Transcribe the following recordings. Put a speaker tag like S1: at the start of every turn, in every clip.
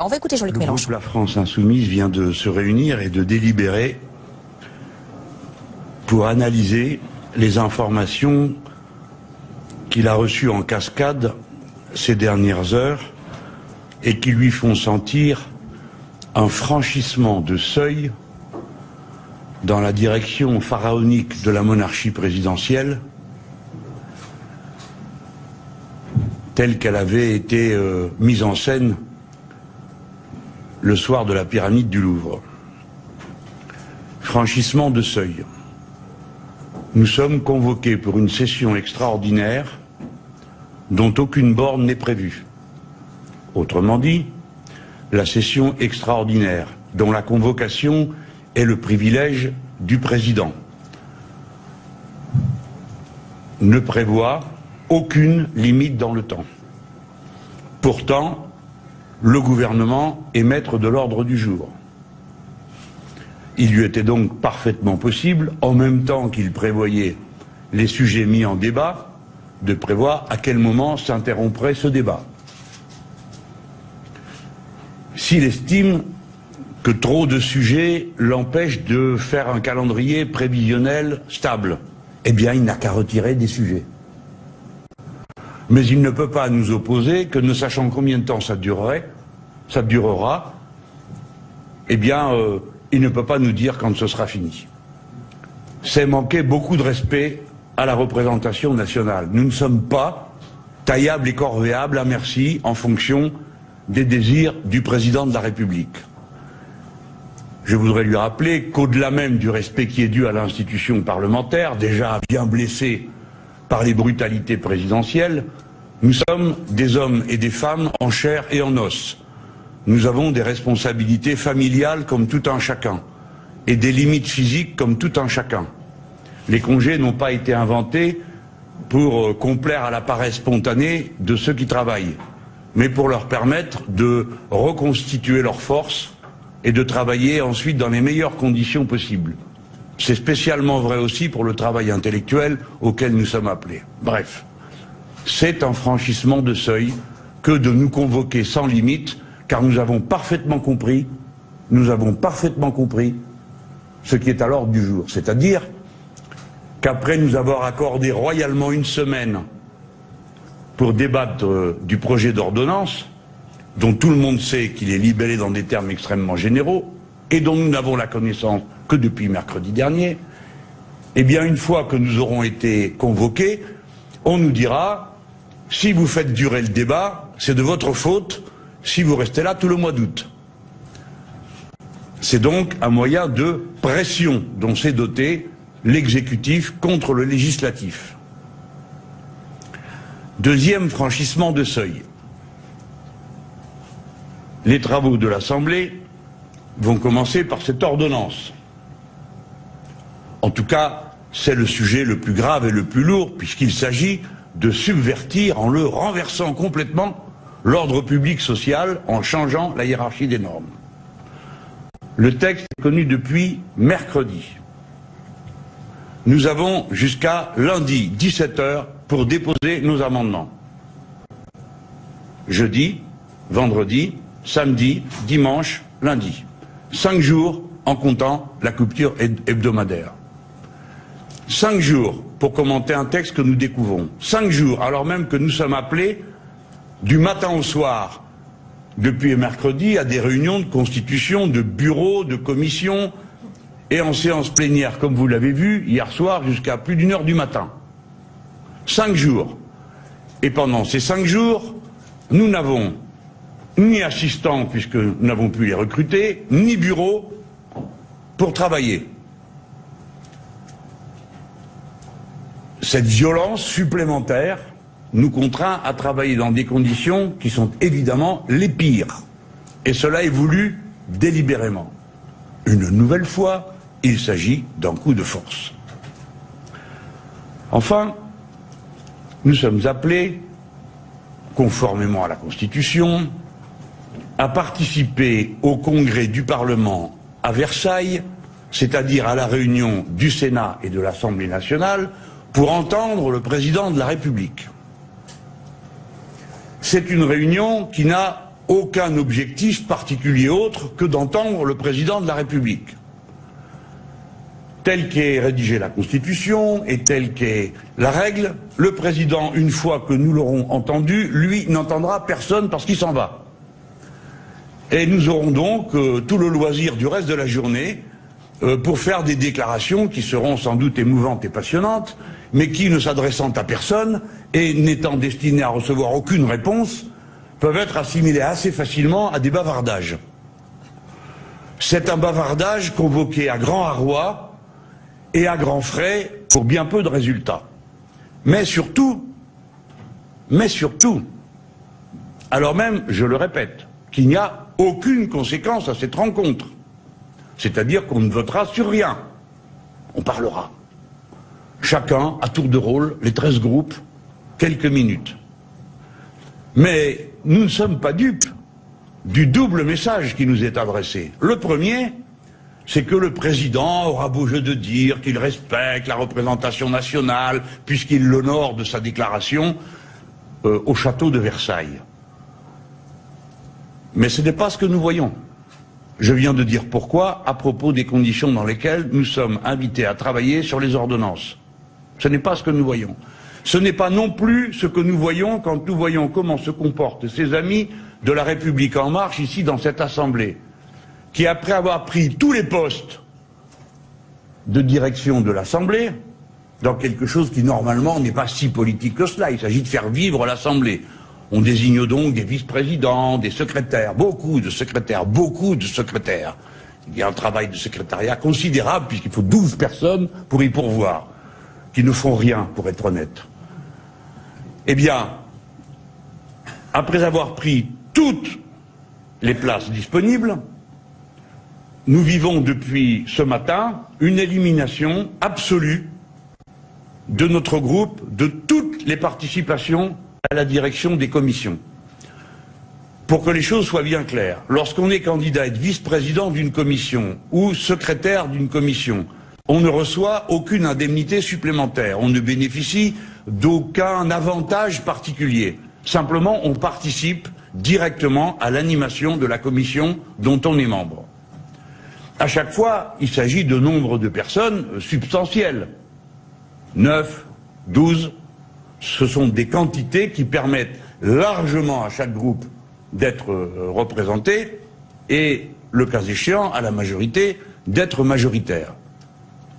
S1: On va écouter Jean-Luc Mélenchon.
S2: Le groupe La France Insoumise vient de se réunir et de délibérer pour analyser les informations qu'il a reçues en cascade ces dernières heures et qui lui font sentir un franchissement de seuil dans la direction pharaonique de la monarchie présidentielle telle qu'elle avait été mise en scène le soir de la pyramide du Louvre. Franchissement de seuil. Nous sommes convoqués pour une session extraordinaire dont aucune borne n'est prévue. Autrement dit, la session extraordinaire dont la convocation est le privilège du président ne prévoit aucune limite dans le temps. Pourtant, le gouvernement est maître de l'ordre du jour. Il lui était donc parfaitement possible, en même temps qu'il prévoyait les sujets mis en débat, de prévoir à quel moment s'interromprait ce débat. S'il estime que trop de sujets l'empêchent de faire un calendrier prévisionnel stable, eh bien il n'a qu'à retirer des sujets. Mais il ne peut pas nous opposer que, ne sachant combien de temps ça durera, eh bien, il ne peut pas nous dire quand ce sera fini. C'est manquer beaucoup de respect à la représentation nationale. Nous ne sommes pas taillables et corvéables à merci en fonction des désirs du président de la République. Je voudrais lui rappeler qu'au-delà même du respect qui est dû à l'institution parlementaire, déjà bien blessée par les brutalités présidentielles, nous sommes des hommes et des femmes en chair et en os. Nous avons des responsabilités familiales comme tout un chacun, et des limites physiques comme tout un chacun. Les congés n'ont pas été inventés pour complaire à la paresse spontanée de ceux qui travaillent, mais pour leur permettre de reconstituer leurs forces et de travailler ensuite dans les meilleures conditions possibles. C'est spécialement vrai aussi pour le travail intellectuel auquel nous sommes appelés. Bref, c'est un franchissement de seuil que de nous convoquer sans limite, car nous avons parfaitement compris ce qui est à l'ordre du jour. C'est-à-dire qu'après nous avoir accordé royalement une semaine pour débattre du projet d'ordonnance, dont tout le monde sait qu'il est libellé dans des termes extrêmement généraux, et dont nous n'avons la connaissance que depuis mercredi dernier, eh bien une fois que nous aurons été convoqués, on nous dira, si vous faites durer le débat, c'est de votre faute si vous restez là tout le mois d'août. C'est donc un moyen de pression dont s'est doté l'exécutif contre le législatif. Deuxième franchissement de seuil. Les travaux de l'Assemblée vont commencer par cette ordonnance. En tout cas, c'est le sujet le plus grave et le plus lourd, puisqu'il s'agit de subvertir, en le renversant complètement, l'ordre public social en changeant la hiérarchie des normes. Le texte est connu depuis mercredi. Nous avons jusqu'à lundi 17 h pour déposer nos amendements. Jeudi, vendredi, samedi, dimanche, lundi. 5 jours en comptant la coupure hebdomadaire. 5 jours pour commenter un texte que nous découvrons. 5 jours alors même que nous sommes appelés du matin au soir, depuis mercredi, à des réunions de constitution, de bureaux, de commissions, et en séance plénière, comme vous l'avez vu, hier soir, jusqu'à plus d'1 h du matin. 5 jours. Et pendant ces 5 jours, nous n'avons ni assistants, puisque nous n'avons pu les recruter, ni bureau pour travailler. Cette violence supplémentaire nous contraint à travailler dans des conditions qui sont évidemment les pires. Et cela est voulu délibérément. Une nouvelle fois, il s'agit d'un coup de force. Enfin, nous sommes appelés, conformément à la Constitution, à participer au congrès du Parlement à Versailles, c'est-à-dire à la réunion du Sénat et de l'Assemblée nationale, pour entendre le président de la République. C'est une réunion qui n'a aucun objectif particulier autre que d'entendre le président de la République. Telle qu'est rédigée la Constitution et telle qu'est la règle, le président, une fois que nous l'aurons entendu, lui n'entendra personne parce qu'il s'en va. Et nous aurons donc tout le loisir du reste de la journée pour faire des déclarations qui seront sans doute émouvantes et passionnantes, mais qui, ne s'adressant à personne et n'étant destinées à recevoir aucune réponse, peuvent être assimilées assez facilement à des bavardages. C'est un bavardage convoqué à grand arroi et à grands frais pour bien peu de résultats. Mais surtout, alors même, je le répète, qu'il n'y a aucune conséquence à cette rencontre. C'est-à-dire qu'on ne votera sur rien. On parlera. Chacun, à tour de rôle, les 13 groupes, quelques minutes. Mais nous ne sommes pas dupes du double message qui nous est adressé. Le premier, c'est que le président aura beau jeu de dire qu'il respecte la représentation nationale, puisqu'il l'honore de sa déclaration au château de Versailles. Mais ce n'est pas ce que nous voyons. Je viens de dire pourquoi, à propos des conditions dans lesquelles nous sommes invités à travailler sur les ordonnances. Ce n'est pas ce que nous voyons. Ce n'est pas non plus ce que nous voyons quand nous voyons comment se comportent ces amis de la République en marche ici dans cette Assemblée, qui après avoir pris tous les postes de direction de l'Assemblée, dans quelque chose qui normalement n'est pas si politique que cela, il s'agit de faire vivre l'Assemblée. On désigne donc des vice-présidents, des secrétaires, beaucoup de secrétaires. Il y a un travail de secrétariat considérable puisqu'il faut 12 personnes pour y pourvoir, qui ne font rien, pour être honnête. Eh bien, après avoir pris toutes les places disponibles, nous vivons depuis ce matin une élimination absolue de notre groupe, de toutes les participations à la direction des commissions. Pour que les choses soient bien claires, lorsqu'on est candidat à être vice-président d'une commission ou secrétaire d'une commission, on ne reçoit aucune indemnité supplémentaire, on ne bénéficie d'aucun avantage particulier. Simplement, on participe directement à l'animation de la commission dont on est membre. À chaque fois, il s'agit de nombre de personnes substantielles. 9, 12, ce sont des quantités qui permettent largement à chaque groupe d'être représenté et, le cas échéant, à la majorité, d'être majoritaire.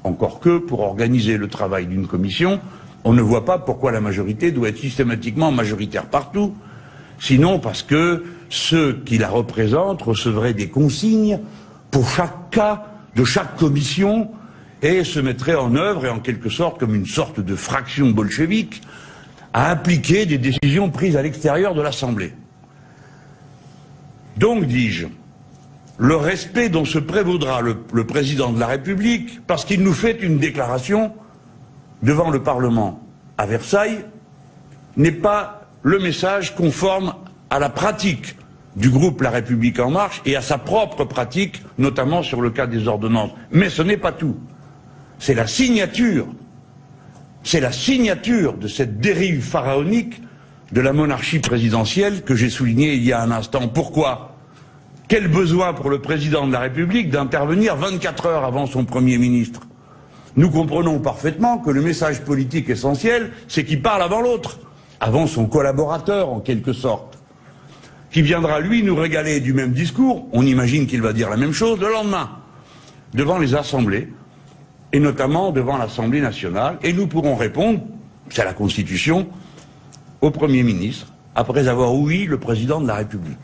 S2: Encore que, pour organiser le travail d'une commission, on ne voit pas pourquoi la majorité doit être systématiquement majoritaire partout, sinon parce que ceux qui la représentent recevraient des consignes pour chaque cas de chaque commission et se mettraient en œuvre, et en quelque sorte comme une sorte de fraction bolchevique, à appliquer des décisions prises à l'extérieur de l'Assemblée. Donc, dis-je, le respect dont se prévaudra le président de la République, parce qu'il nous fait une déclaration devant le Parlement à Versailles, n'est pas le message conforme à la pratique du groupe La République En Marche et à sa propre pratique, notamment sur le cas des ordonnances. Mais ce n'est pas tout. C'est la signature de cette dérive pharaonique de la monarchie présidentielle que j'ai soulignée il y a un instant. Pourquoi ? Quel besoin pour le président de la République d'intervenir 24 heures avant son Premier ministre? Nous comprenons parfaitement que le message politique essentiel, c'est qu'il parle avant l'autre, avant son collaborateur en quelque sorte, qui viendra lui nous régaler du même discours, on imagine qu'il va dire la même chose le lendemain, devant les assemblées, et notamment devant l'Assemblée nationale, et nous pourrons répondre, c'est la Constitution, au Premier ministre, après avoir ouï le président de la République.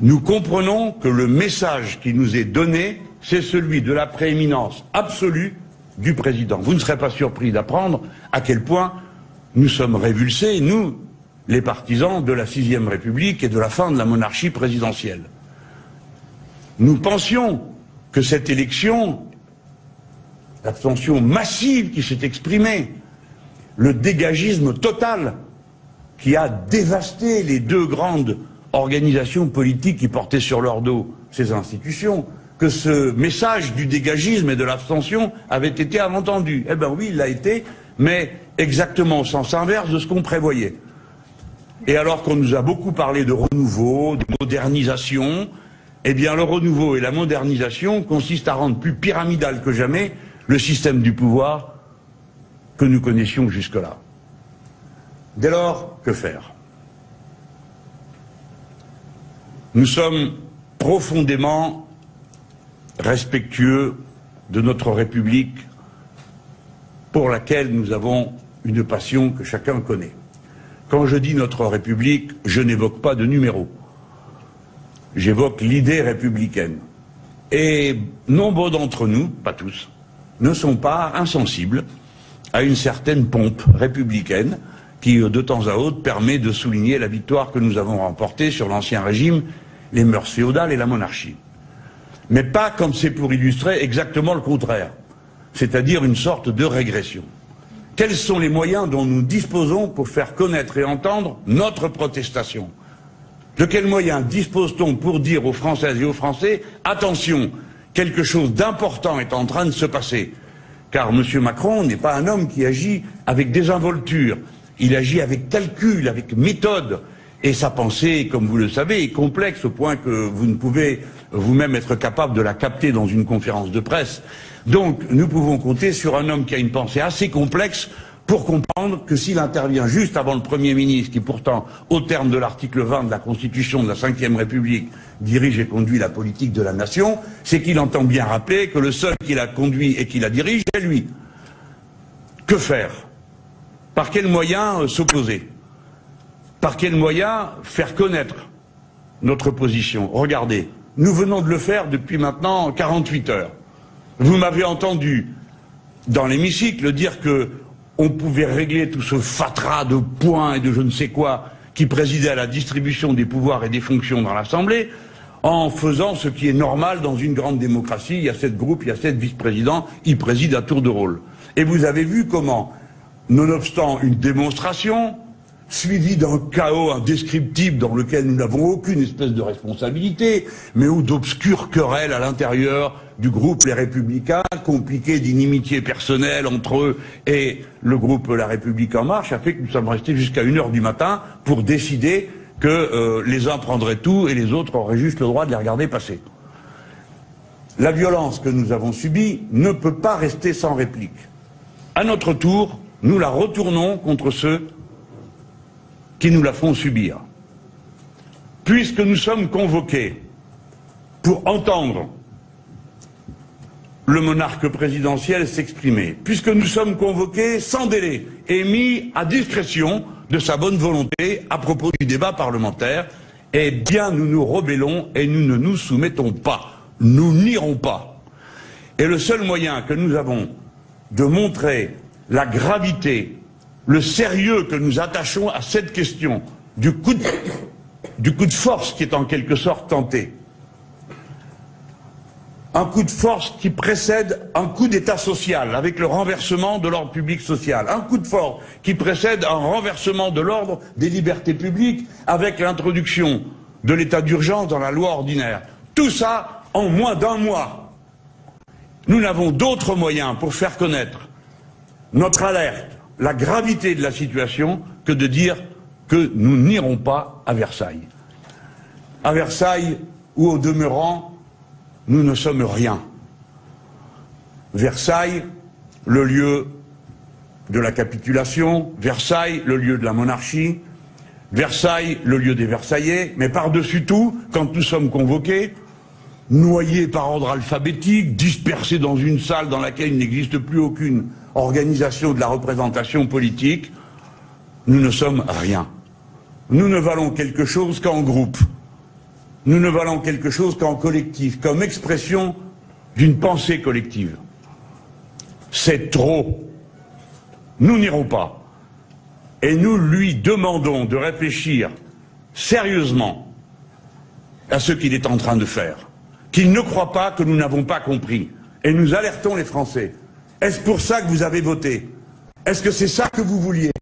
S2: Nous comprenons que le message qui nous est donné, c'est celui de la prééminence absolue du président. Vous ne serez pas surpris d'apprendre à quel point nous sommes révulsés, nous, les partisans de la Sixième République et de la fin de la monarchie présidentielle. Nous pensions que cette élection, l'abstention massive qui s'est exprimée, le dégagisme total qui a dévasté les deux grandes organisations politiques qui portaient sur leur dos ces institutions, que ce message du dégagisme et de l'abstention avait été entendu. Eh bien oui, il l'a été, mais exactement au sens inverse de ce qu'on prévoyait. Et alors qu'on nous a beaucoup parlé de renouveau, de modernisation, eh bien le renouveau et la modernisation consistent à rendre plus pyramidal que jamais le système du pouvoir que nous connaissions jusque-là. Dès lors, que faire? Nous sommes profondément respectueux de notre République pour laquelle nous avons une passion que chacun connaît. Quand je dis notre République, je n'évoque pas de numéro. J'évoque l'idée républicaine. Et nombre d'entre nous, pas tous, ne sont pas insensibles à une certaine pompe républicaine qui, de temps à autre, permet de souligner la victoire que nous avons remportée sur l'Ancien Régime, les mœurs féodales et la monarchie. Mais pas comme c'est pour illustrer exactement le contraire, c'est-à-dire une sorte de régression. Quels sont les moyens dont nous disposons pour faire connaître et entendre notre protestation? De quels moyens dispose-t-on pour dire aux Françaises et aux Français « Attention, quelque chose d'important est en train de se passer ». Car M. Macron n'est pas un homme qui agit avec désinvolture, il agit avec calcul, avec méthode. Et sa pensée, comme vous le savez, est complexe au point que vous ne pouvez vous-même être capable de la capter dans une conférence de presse. Donc nous pouvons compter sur un homme qui a une pensée assez complexe pour comprendre que s'il intervient juste avant le Premier ministre, qui pourtant, au terme de l'article 20 de la Constitution de la Ve République, dirige et conduit la politique de la nation, c'est qu'il entend bien rappeler que le seul qui la conduit et qui la dirige, c'est lui. Que faire? Par quels moyens s'opposer? Par quels moyens faire connaître notre position? Regardez, nous venons de le faire depuis maintenant 48 heures. Vous m'avez entendu dans l'hémicycle dire que on pouvait régler tout ce fatras de points et de je ne sais quoi qui présidait à la distribution des pouvoirs et des fonctions dans l'Assemblée en faisant ce qui est normal dans une grande démocratie. Il y a 7 groupes, il y a 7 vice-présidents, ils président à tour de rôle. Et vous avez vu comment, nonobstant une démonstration, suivi d'un chaos indescriptible dans lequel nous n'avons aucune espèce de responsabilité, mais où d'obscures querelles à l'intérieur du groupe Les Républicains, compliquées d'inimitié personnelle entre eux et le groupe La République En Marche, a fait que nous sommes restés jusqu'à 1 h du matin pour décider que les uns prendraient tout et les autres auraient juste le droit de les regarder passer. La violence que nous avons subie ne peut pas rester sans réplique. À notre tour, nous la retournons contre ceux qui nous la font subir. Puisque nous sommes convoqués pour entendre le monarque présidentiel s'exprimer, puisque nous sommes convoqués sans délai et mis à discrétion de sa bonne volonté à propos du débat parlementaire, eh bien nous nous rebellons et nous ne nous soumettons pas. Nous n'irons pas. Et le seul moyen que nous avons de montrer la gravité, le sérieux que nous attachons à cette question du coup de force qui est en quelque sorte tenté. Un coup de force qui précède un coup d'état social avec le renversement de l'ordre public social. Un coup de force qui précède un renversement de l'ordre des libertés publiques avec l'introduction de l'état d'urgence dans la loi ordinaire. Tout ça en moins d'1 mois. Nous n'avons d'autres moyens pour faire connaître notre alerte, la gravité de la situation, que de dire que nous n'irons pas à Versailles. À Versailles, où au demeurant, nous ne sommes rien. Versailles, le lieu de la capitulation, Versailles, le lieu de la monarchie, Versailles, le lieu des Versaillais, mais par-dessus tout, quand nous sommes convoqués, noyés par ordre alphabétique, dispersés dans une salle dans laquelle il n'existe plus aucune organisation de la représentation politique, nous ne sommes rien. Nous ne valons quelque chose qu'en groupe. Nous ne valons quelque chose qu'en collectif, comme expression d'une pensée collective. C'est trop. Nous n'irons pas. Et nous lui demandons de réfléchir sérieusement à ce qu'il est en train de faire. Qu'il ne croit pas que nous n'avons pas compris. Et nous alertons les Français. Est-ce pour ça que vous avez voté? Est-ce que c'est ça que vous vouliez?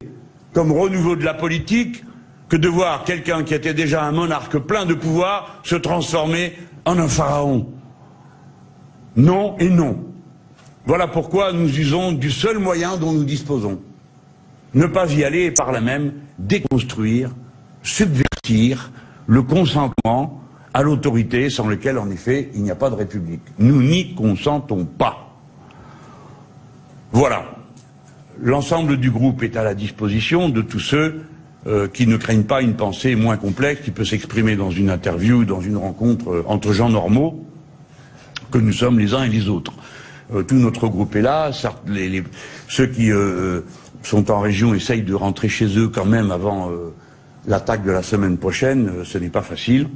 S2: Comme renouveau de la politique, que de voir quelqu'un qui était déjà un monarque plein de pouvoir se transformer en un pharaon? Non et non. Voilà pourquoi nous usons du seul moyen dont nous disposons. Ne pas y aller et par là même déconstruire subvertir le consentement à l'autorité sans lequel, en effet, il n'y a pas de République. Nous n'y consentons pas. Voilà. L'ensemble du groupe est à la disposition de tous ceux qui ne craignent pas une pensée moins complexe, qui peut s'exprimer dans une interview, dans une rencontre entre gens normaux, que nous sommes les uns et les autres. Tout notre groupe est là. Certes, ceux qui sont en région essayent de rentrer chez eux quand même avant l'attaque de la semaine prochaine. Ce n'est pas facile.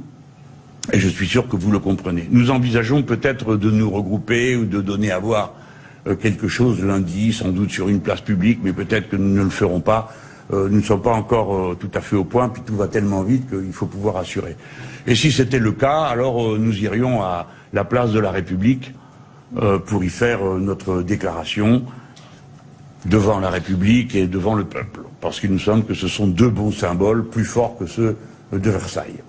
S2: Et je suis sûr que vous le comprenez. Nous envisageons peut-être de nous regrouper ou de donner à voir quelque chose lundi, sans doute sur une place publique, mais peut-être que nous ne le ferons pas. Nous ne sommes pas encore tout à fait au point, puis tout va tellement vite qu'il faut pouvoir assurer. Et si c'était le cas, alors nous irions à la place de la République pour y faire notre déclaration devant la République et devant le peuple. Parce qu'il nous semble que ce sont deux bons symboles, plus forts que ceux de Versailles.